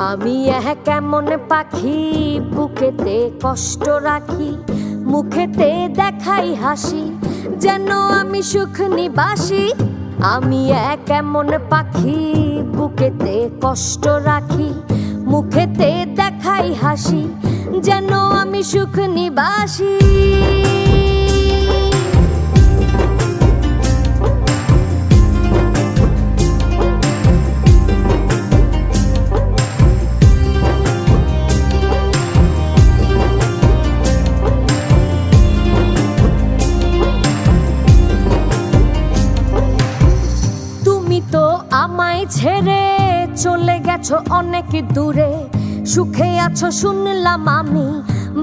আমি কেমন পাখি বুকেতে কষ্ট রাখি, মুখেতে দেখাই হাসি, যেন আমি সুখ নিবাসী। আমি কেমন পাখি বুকেতে কষ্ট রাখি, মুখেতে দেখাই হাসি, যেন আমি সুখ নিবাসী। আমায় ছেড়ে চলে গেছো অনেক দূরে, সুখে আছো শুনলাম আমি,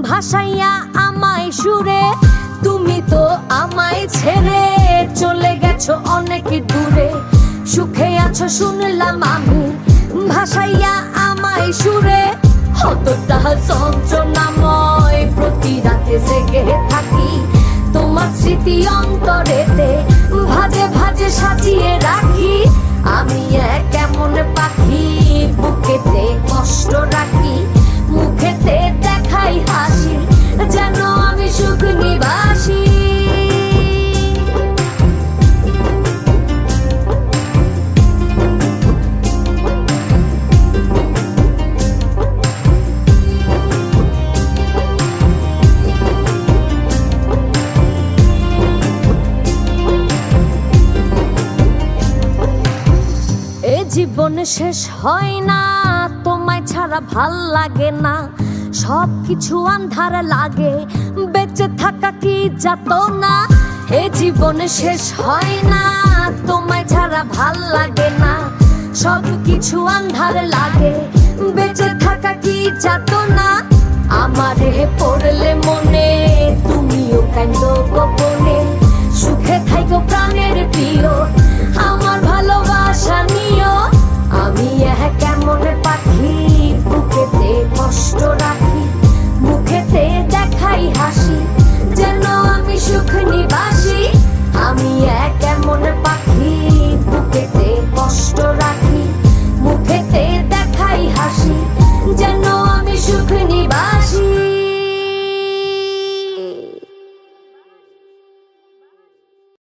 ভাসাইয়া আমায় সুরে। তুমি তো আমায় ছেড়ে চলে গেছো অনেক দূরে, সুখে আছো শুনলাম আমি, ভাসাইয়া আমায় সুরে। কতটা যন্ত্রণাময় প্রতি রাতে জেগে থাকি, তোমার স্মৃতি অন্তরেতে ভাজে ভাজে সাজিয়ে রাখি। আমি কেমন পাখি বুকেতে কষ্ট রাখি, মুখেতে দেখাই হাসি, যেন আমি সুখ নিবাসী। জীবন শেষ হয় না, তোমায় ছাড়া ভাল লাগে না, সব কিছু আন্ধার লাগে, বেঁচে থাকা কি যাতনা। এ জীবন শেষ হয় না, তোমায় ছাড়া ভাল লাগে না, সব কিছু আন্ধার লাগে, বেঁচে থাকা কি যাতনা। আমারে পড়লে মনে তুমিও কান্দো গোপনে, সুখে থাইকো প্রাণের প্রিয়।